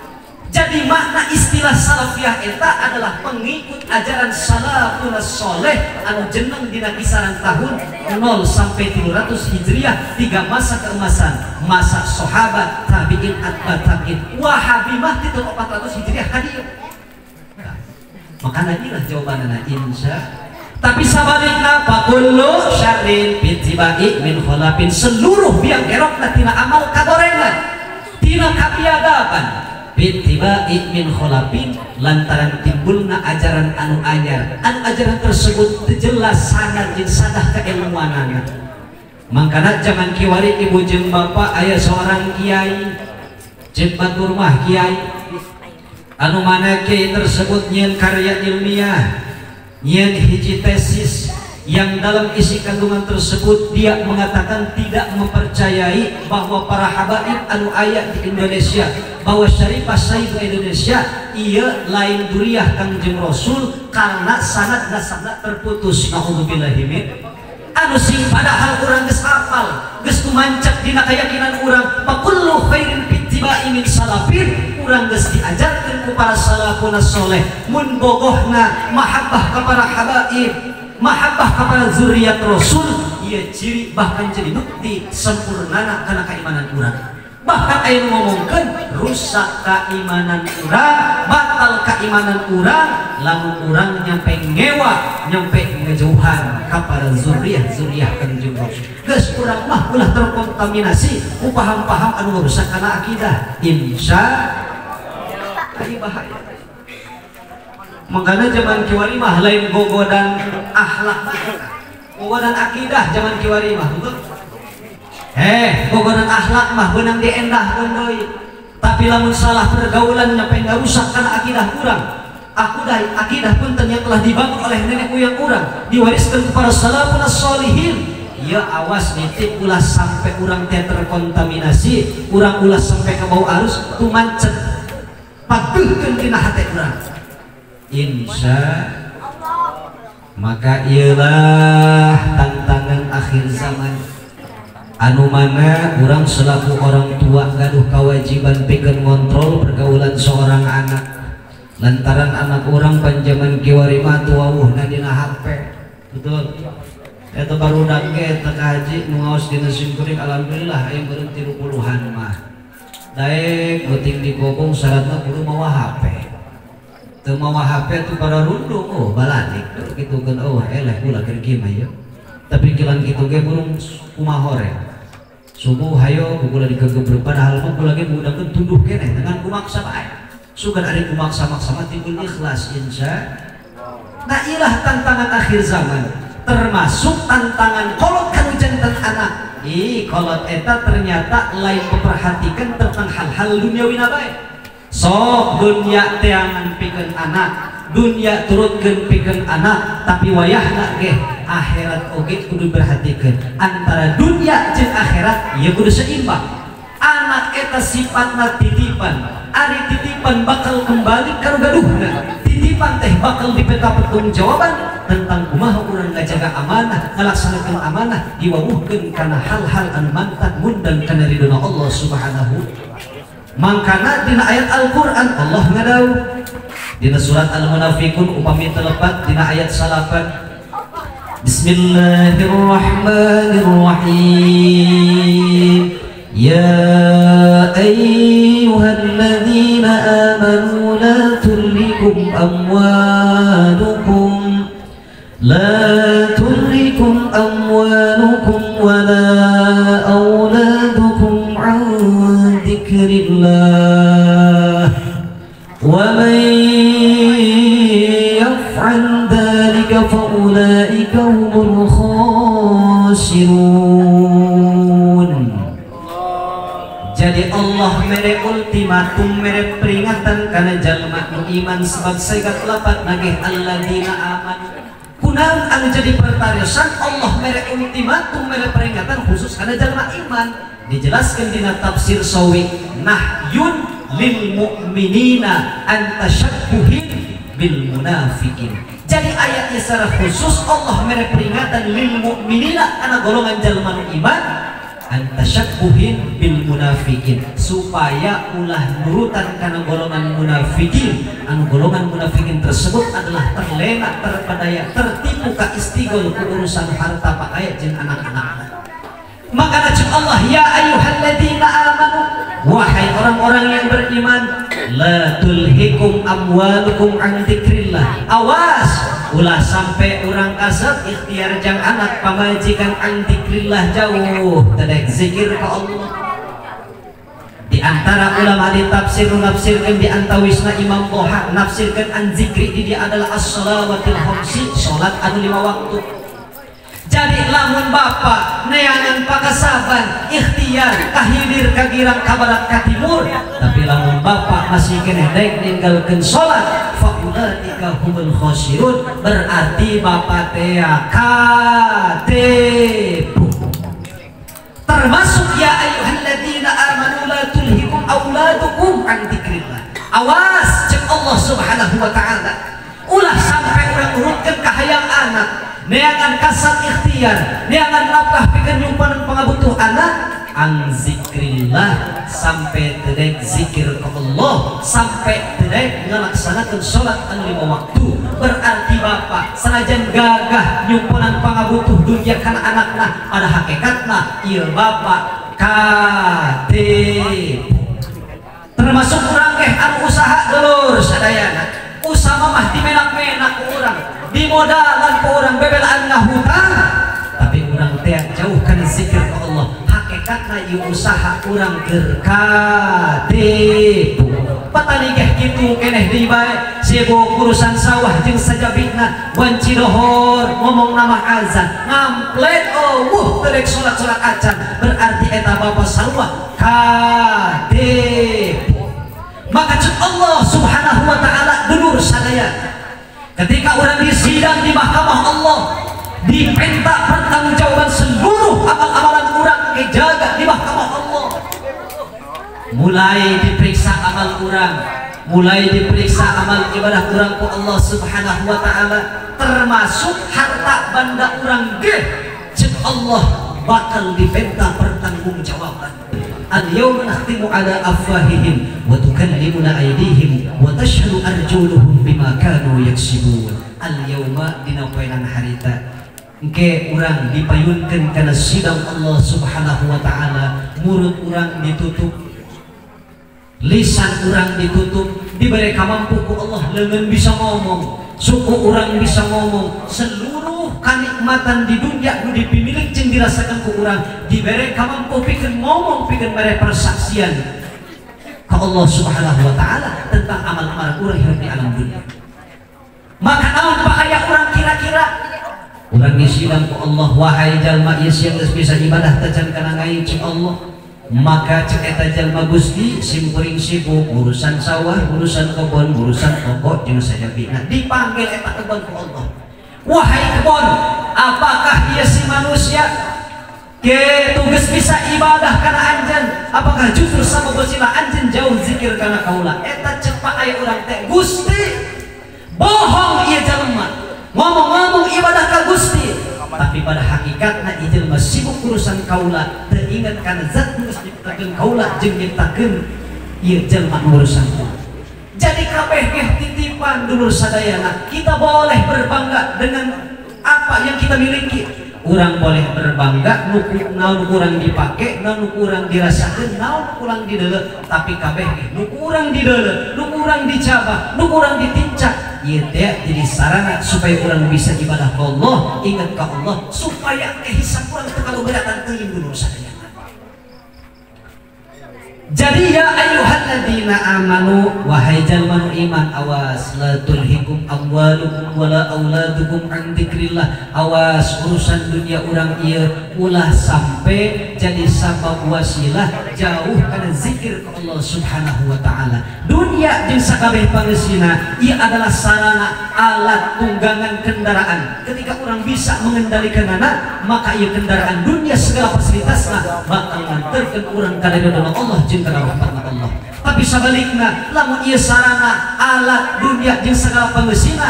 Jadi makna istilah salafiyah eta adalah pengikut ajaran salafun salih anu jeneng dina kisaran tahun 0 sampai 300 Hijriah, 3 masa keemasan, masa sahabat, tabi'in, atba' tabi'in. Wahabi mah di 400 Hijriah kadieu. Makana inilah jawabanana insya. Tapi sabalikna fa kullu syarrin fittiba'i min khalafin, seluruh biang gerokna tina amal kagorengan, tina kabiadaban fittiba'i min khalafin, lantaran timbulna ajaran anu anyar, anu ajaran tersebut jelas sanad jeung sadah kailmuanana. Mangkana zaman kiwari ibu jeung bapak aya seorang kiai ceuk batur mah kiai anu mana kiai tersebut nyieun karya ilmiah, nyieun hiji tesis yang dalam isi kandungan tersebut dia mengatakan tidak mempercayai bahwa para habaib anu aya di Indonesia, bahwa Syarifah Sayyidu Indonesia ia lain duriyah Kangjeng Rasul karena sanad nasabna terputus. Naudzubillahi min. Anu sing padahal urang geus hafal, geus kumancep dina keyakinan urang, fa kullu khairin fittiba'i min salafin, urang geus diajarkeun ku para salafun saleh mun bogohna mahabbah ka para habaib, mahabbah kepada zuriat Rasul, ia ciri bahkan jadi bukti sempurnana karena keimanan urang. bahkan aya nu ngomongkeun rusak keimanan urang, batal keimanan urang lamun urang nyampe ngewa, nyampe ngejauhan ka para zuriyah Kanjeng Rasul. Geus urang mah ulah terkontaminasi ku paham-paham anu merusak kana akidah. Insya Allah bahaya. Makanya zaman kiwari mah lain gogodan akhlak, gogodan akidah zaman kiwari mah betul. Gogodan akhlak mah beunang diendahkeun deui. Tapi lamun salah pergaulan nyampe ngarusak kana akidah urang. Akidah punten yang telah dibangun oleh nenek moyang urang, diwariskan kepada salafun sholihin. Ya awas nitip ulah sampai urang teh terkontaminasi, urang ulah sampai ke bau arus tu mancet. Pageukeun dina hate urang. Insya maka ialah tantangan akhir zaman anu mana urang selaku orang tua gaduh kewajiban pikeun ngontrol pergaulan seorang anak lantaran anak orang panjaman kiwari mah tuawuhna dina HP. Betul eta barudak ge teu kaji nu ngaos dina simkuring alhamdulillah aya beureum 30-an mah daek beuting dikobong syaratna kudu mawa HP. Teu mawa HP tu para rundung oh baladik kitu kan oh eleh ulah keur kieu mah ieu. Tapi kilan kitu ge burung kumaha hore. Subuh hayo kula dikegebrek padahal mah kula ge budakkeun tunduh keneh dengan kumaksa bae. Sugan ari kumaksa-maksa mah timbul ikhlas insya. Nah ilah tantangan akhir zaman termasuk tantangan kolot kanu jantan anak. Kolot eta ternyata lain memperhatikan tentang hal-hal duniawi bae. Sok dunia teangan pikeun anak, dunia turutkeun pikeun anak, tapi wayahna ge akhirat oge kudu perhatikeun. Antara dunia jeung akhirat ieu kudu seimbang. Anak eta sifatna titipan, ari titipan bakal kembali karo gaduhna. Titipan teh bakal dipeta pertanggungjawaban tentang kumaha urang ngajaga amanah, ngalaksanakeun amanah, diwawuhkeun kana hal-hal anu mantap mundan kana ridona Allah Subhanahu. Mangkana dina ayat Al-Qur'an Allah ngadawuh dina surat Al-Munafiqun upami telepat dina ayat 8. Bismillahirrahmanirrahim. Ya ayyuhalladzina amanu la tulhikum amwalukum wala auladukum an dzikrillah wa man yaf'al dzalika fa ulaika humul khasirun. Jadi Allah mere ultimatum mere peringatan karena jalma nu iman sebab segat lapat nagih alladzina amanu. Kunaon anu jadi pertarisan Allah mere ultimatum mere peringatan khusus karena jalma iman. Dijelaskan dina tafsir sawi nahyun lil mu'minina an tasyabbuhin bil munafiqin. Jadi ayatnya secara khusus Allah mere peringatan lil mu'minina ana golongan jalma nu iman antasyabbuhin bil munafikin supaya ulah nurutan karena golongan munafikin. Anu golongan munafikin tersebut adalah terlena, terpedaya, tertipu ka istigol ku urusan harta pakaya jeung anak-anak. Maka najib Allah ya ayyuhalladzina amanu, wahai orang-orang yang beriman, la tulhikum amwalukum an dzikrillah. Awas ulah sampai orang kasar ikhtiar jang anak pamajikan an dzikrillah jauh tadek zikir ke Allah. Di antara ulama ditafsir nafsirkan di antawisna Imam Toha nafsirkan an zikri di dia adalah as-shalawatil khamsi, salat anu 5 waktu. Jadi lamun bapak neangan pakasaban ikhtiar kahilir kagirang kabarat ka timur, tapi lamun bapak masih keneh daek ninggalkeun salat faulaika humul khasirun, berarti bapak teh katipu. Termasuk ya ayyuhalladzina amanu la tulhikum auladukum an dzikrillah. Awas cek Allah Subhanahu wa taala. Ulah sampai urang urutkeun ka hayang anak neangan kasat ikhtiar, neangan nafkah pikeun nyumpanan pangabutuh anak an zikrillah, sampai tedek zikir ke Allah, sampai tedek ngalaksanakeun salat anu 5 waktu. Berarti bapak sanajan gagah nyumpanan pangabutuh dunia kana anakna, pada hakikatna ieu bapak katipu. Termasuk urang anu usaha dulur sadayana, usaha mah dimenak-menak ku urang, dimodalan ku urang, bebelaan ngahutang, tapi urang teh jauhkan zikir ke Allah. Hakikatna ieu usaha urang keur katipu. Patani keh kitu keneh deui bae sibuk urusan sawah jeung sajabitna wanci dohor ngomong nama azan ngamplet teu rek salat acan, berarti eta bapa sawah katipu. Maka cek Allah subhanahu wa ta'ala dulur sadaya, ketika orang disidang di mahkamah Allah diminta pertanggungjawaban seluruh amal-amalan orang dijaga di mahkamah Allah, mulai diperiksa amal orang, mulai diperiksa amal ibadah orang ku Allah subhanahu wa ta'ala, termasuk harta benda orang ge cek Allah bakal diminta pertanggungjawaban. Al-yawma nakhtimu ala afwahihim wa tukallimuna aydihim wa tashhadu arjuluhum bima kanu yaksibun. Al-yawma dina poenan harita engke urang dipayunkeun kana sidang Allah subhanahu wa ta'ala, mulut urang ditutup, lisan urang ditutup, diberi kamampu ku Allah leungeun bisa ngomong, suku urang bisa ngomong, seluruh kanikmatan di dunia nu dipimilik jeung dirasakan ku urang diberi kamampu pikeun ngomong, pikeun mere persaksian ka Allah subhanahu wa ta'ala tentang amal-amal urang hirup di alam dunia. Maka naon bahaya urang kira-kira urang disidang ku Allah, wahai jalma ieu geus bisa ibadah tajan kana ngaing ci Allah, maka cek eta jalma Gusti simkuring sibuk urusan sawah, urusan kebon, urusan toko jeung sajabina, dipanggil eta kebon ku Allah. Wahai kebon, apakah ia si manusia ke tugas bisa ibadah karena anjen? Apakah justru sama bosila anjen jauh zikir karena kaula? Eta cepat aya urang teh Gusti, bohong ieu jalma ngomong-ngomong ibadah ka Gusti, tapi pada hakikatna ieu jalma sibuk urusan kaula, teu inget kana zat nu geus diciptakeun kaula jeung nyiptakeun ieu jalma urusan kaula. Jadi kabeh ge titipan dulur sadayana, kita boleh berbangga dengan apa yang kita miliki. Urang boleh berbangga naon urang dipake, naon urang dirasakeun, naon urang dideuleu, tapi kabeh ge nu urang dideuleu, nu urang dicabah, nu urang ditincak, ieu teh jadi sarana supaya urang bisa ibadah ka Allah, ingat ka Allah, supaya hisab urang teu kaluberatan teuing dulur sadayana. Jadi ya ayyuhalladzina amanu, wahai jalma nu iman, awas la tulhikum amwalukum wala auladukum an dzikrillah. Awas urusan dunia urang ieu ulah sampai jadi sabab wasilah jauh kana zikir ke Allah subhanahu wa ta'ala. Dunia jeung sakabeh pangeusina ieu adalah sarana alat tunggangan kendaraan. Ketika orang bisa mengendalikanana, maka ieu kendaraan dunia segala fasilitasna bakal nganterkeun urang ka ridho Allah jeung kana rahmatna Allah. Tapi sabalikna lamun ieu sarana alat dunia jeung sagala pangeusina,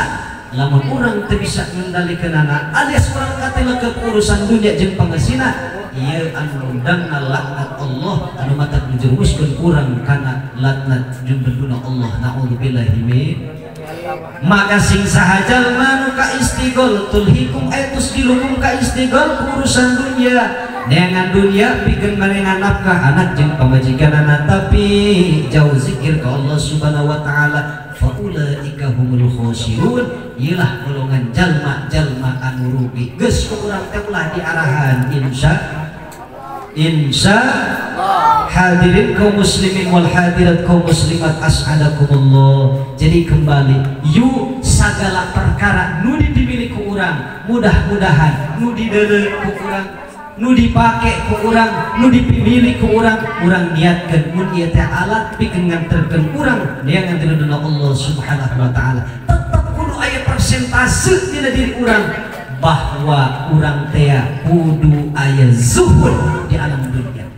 lamun urang teu bisa mengendalikeunana alias urang kateleukeun urusan dunia jeung pangeusina, ieu anu undangna laknat Allah anu matak menjerumuskeun urang kana laknat jeung benduna Allah. Naudzubillahi min. Maka sing saha jalma nu ka istigol tulhikum tusdilukum ka istigol urusan dunia, dengan dunia pikeun marengan nafkah anak jeung pamajikanana, tapi jauh zikir ka Allah subhanahu wa ta'ala, faulaika humul khosirun. Iyalah golongan jalma-jalma anu rugi. Geus urang teh ulah diarahan insya hadirin kaum muslimin wal hadirat kaum muslimat as'adakumullah. Jadi kembali yuk segala perkara nu dimiliki ku urang, mudah-mudahan nu dideuleu ku urang, nu dipake ku urang, nu dipilih ku urang niatkeun mun ieu teh alat pikeun nganterkeun urang neangan ridho Allah subhanahu wa ta'ala. Tetep kudu aya persentase dina diri urang bahwa urang teh kudu aya zuhud di alam dunia.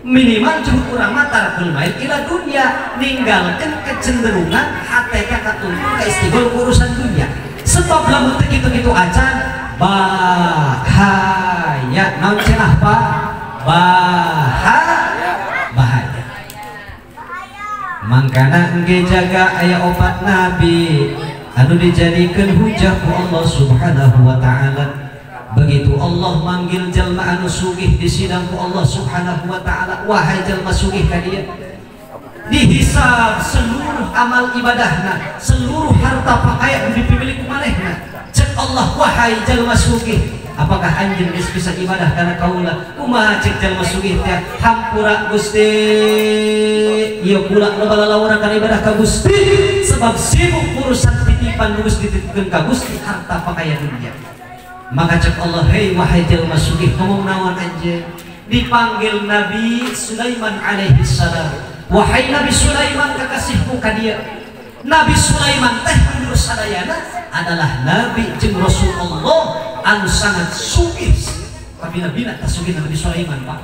Minimal cukup urang mah tarkul main ila dunia, ninggalkeun kecenderungan hate ka katuntun ka istighol urusan dunia. Sebab lamun teu kitu-kitu acan bahaya. Naon cenah Pak? Bahaya. Mangkana engge jaga aya obat nabi anu dijadikeun hujah ku Allah subhanahu wa ta'ala. Begitu Allah manggil jalma anu sugih di sidang ku Allah Subhanahu wa taala, wahai jalma sugih ka dia, dihisab seluruh amal ibadahna, seluruh harta pakaian dipilih manehna. Cek Allah, wahai jalma sugih, apakah anjeun geus bisa ibadah kana kaula? Kumaha cek jalma sugih teh, hampura Gusti. Ieu pula loba lalawara kana ibadah ka Gusti sebab sibuk urusan titipan geus dititipkeun ka Gusti harta pakaian dunia. Maka cek Allah, hei wahai jalma sugih, ngomong naon anjeun? Dipanggil Nabi Sulaiman alaihi salam. Wahai Nabi Sulaiman kekasihku ka dia. Nabi Sulaiman teh menurut sadayana adalah Nabi jeung Rasul Allah anu sangat sugih. Tapi Nabi nak sugih Nabi Sulaiman Pak.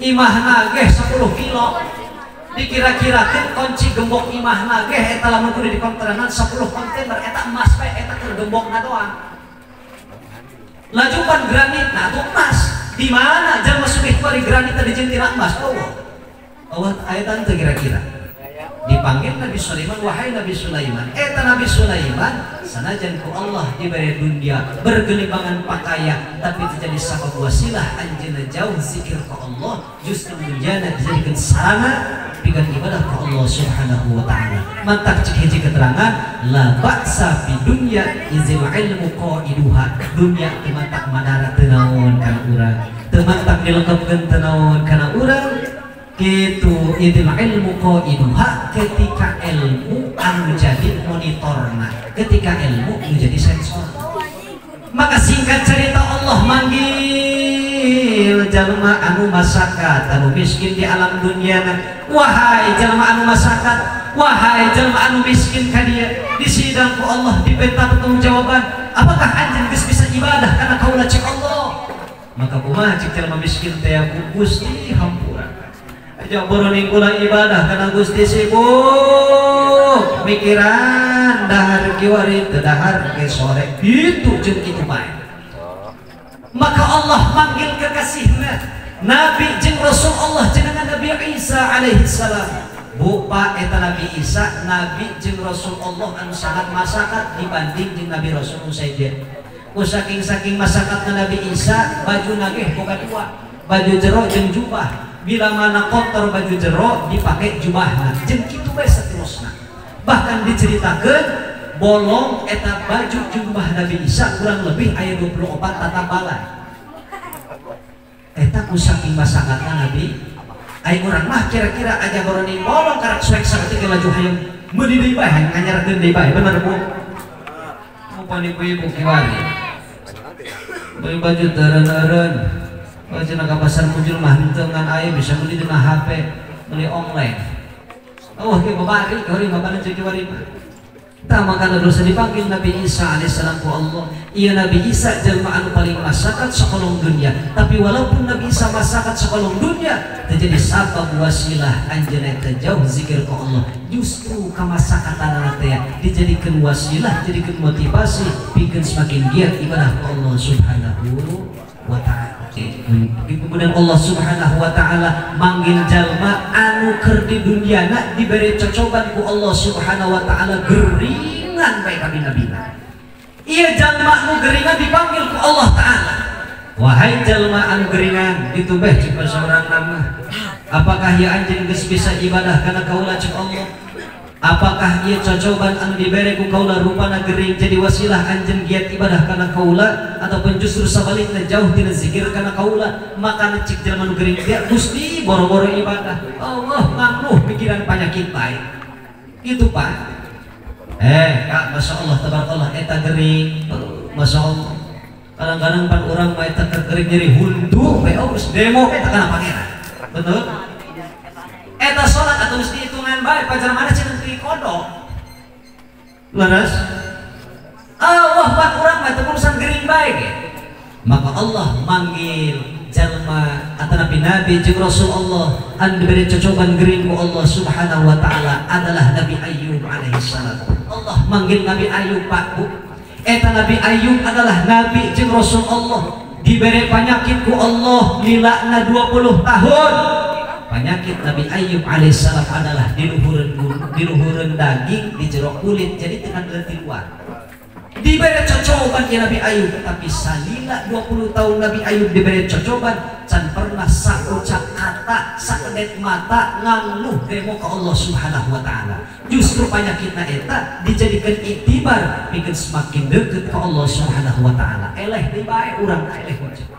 Imahna ge 10 kilo. Dikira-kirakeun kunci gembok imahna ge eta lamun kudu dikontranan 10 kontainer eta emas bae eta keur gembokna doang. Lajukan granit nah itu emas. Di mana jalma sugih bari granit tadi jentina emas? Allah ayatan teh kira-kira. Dipanggil Nabi Sulaiman, wahai Nabi Sulaiman. Eta Nabi Sulaiman sanajan ku Allah diberi dunia bergelimbangan pakaian, tapi terjadi sabab wasilah anjeunna jauh zikir ke Allah, justru dunyana dijadikan sarana pikeun ibadah ke Allah Subhanahu wa taala. Mantap cek hiji keterangan, la ba'sa fi dunya izil ilmu qaiduha. Dunya teu mantak madara teu naon kana urang, teu mantak dilengkeupkeun teu naon kana urang. Gitu idil ilmu qaiduha, ketika ilmu anu jadi monitorna, ketika ilmu anu jadi sensor. Maka singkat cerita Allah manggil jalma anu masakat anu miskin di alam dunia. Wahai jalma anu masakat, wahai jalma anu miskin ka dia, di sidang ku Allah dibenta pertanggungjawaban, apakah anjeun geus bisa ibadah karena kaula cek Allah? Maka kumaha cek jalma miskin teh Gusti hampura. Aja boroning kula ibadah karena Gusti sibuk mikiran dahar kiwari teu dahar ke sore gitu jeung kitu bae. Maka Allah manggil kekasihna Nabi jeung Rasul Allah jenengan Nabi Isa alaihi salam. Bupa eta Nabi Isa, Nabi jeung Rasul Allah anu sangat masakat dibanding jeung Nabi Rasul Sayyid. Ku saking masakatna Nabi Isa, bajuna ge boga dua, baju jero jeung jubah. Bila mana kotor baju jero dipakai jubahna jeung kitu bae saterusna. Bahkan diceritakeun bolong eta baju jubah Nabi Isa kurang lebih aya 24 tatambalan. Eta ku saking masakatna Nabi, ai urang mah kira-kira aja goroni bolong karak suek saeutik laju hayang meuli deui bae nganyarkeun deui bae, bener Bu? Upani ibu kiwari. Beli baju teureun-eureun. Kalau cina ke pasar muncul mah dengan ayah bisa beli dengan HP, beli online. Oh, kita babari, kali bapak nanti kewari. Tak makan dosa dipanggil Nabi Isa alaihissalam ku Allah. Ia Nabi Isa jelma anu paling masakat sekolong dunia. Tapi walaupun Nabi Isa masakat sekolong dunia, terjadi sabab wasilah anjeunna teh jauh zikir ku Allah. Justru kamasakatan teh dijadikan wasilah, jadikan motivasi, bikin semakin giat ibadah ku Allah Subhanahu wa taala. Kemudian Allah Subhanahu wa taala manggil jalma anu keur di dunyana diberi cocoban ku Allah Subhanahu wa taala geringan bae ka bina-bina. Ieu jalma anu geringan dipanggil ku Allah taala. Wahai jalma anu geringan, itu beh cik seorang nama. Apakah ieu anjeun geus bisa ibadah kana kaula cik Allah? Apakah ieu cocoban anu dibere ku kaula rupana gering jadi wasilah anjeun giat ibadah kana kaula ataupun justru sabalikna jauh tina zikir kana kaula? Maka cik jalma anu gering dia Gusti boro-boro ibadah. Allah ngangluh pikiran penyakit bae. Itu Pak. Kak, Masya Allah tabarakallah eta gering. Masya Allah. Kadang-kadang pan urang mah eta gering nyeri hundu bae geus demo eta kana pangeran. Betul? Eta sholat atau mesti hitungan baik pajar mana cenah teu kodok. Leres? Allah pak urang mah teu urusan gering baik. Maka Allah manggil jalma atau nabi jeung Rasul Allah anu diberi cocoban gering ku Allah Subhanahu wa taala adalah Nabi Ayyub alaihi salam. Allah manggil Nabi Ayyub Pak Bu. Eta Nabi Ayyub adalah nabi jeung Rasul Allah diberi penyakit ku Allah lilana 20 tahun. Penyakit Nabi Ayyub alaihissalam adalah di luhureun daging, di jero kulit, jadi dengan leutik luar. diberi cocoban ya Nabi Ayub, tapi salila 20 tahun Nabi Ayub diberi cocoban can pernah saucap kata sakedet mata ngeluh demo ke Allah Subhanahu wa taala. Justru penyakitna eta dijadikan iktibar bikin semakin dekat ke Allah Subhanahu wa taala. Eleh deui bae urang eleh wajib.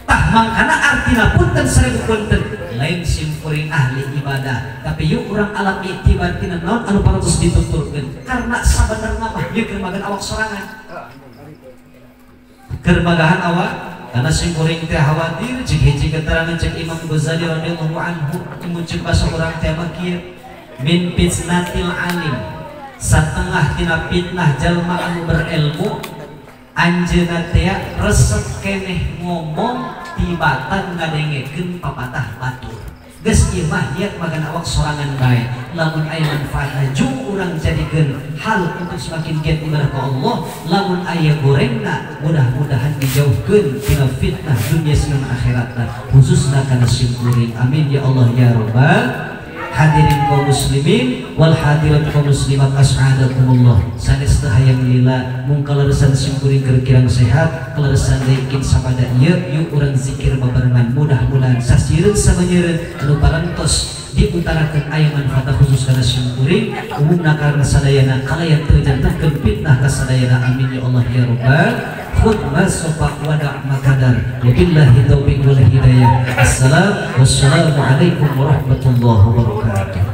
Tah mangkana artina punten 1000 punten lain simpuring ahli ibadah, tapi yuk urang alam iktibar tina naon anu parantos dituturkeun karena sabenerna mah ieu keur magan awak sorangan. Keur magahan awak karena simpuring teh khawatir cek hiji keterangan cek Imam Ghazali radhiyallahu anhu muncul basa urang teh mah kieu min fitnatil alim satengah tina fitnah jalma anu berilmu anjeunna teh resep keneh ngomong tibatan ngadengekeun papatah batur geus ieu mah niat magana awak sorangan bae lamun aya manfaatna jung urang jadikeun hal untuk semakin giat ibadah ka Allah lamun aya gorengna mudah-mudahan dijauhkeun tina fitnah dunia sareng akhiratna khususna kana simkuring amin ya Allah ya rabbal hadirin kaum muslimin wal hadirat kaum muslimat as'adakumullah sanes teu hayang lila mung kaleresan simkuring keur kirang sehat kaleresan deukeun sapada ieu yuk urang zikir babarengan mudah-mudahan sasieun sabanyeun anu parantos diutarakeun aya manfaat khusus kana simkuring umumna karena sadayana kalayan teu jantenkeun fitnah ka sadayana amin ya Allah ya rabbal khutbah sopak wada' makadar wabillahi taufiq wal hidayah. Assalamualaikum warahmatullahi wabarakatuh.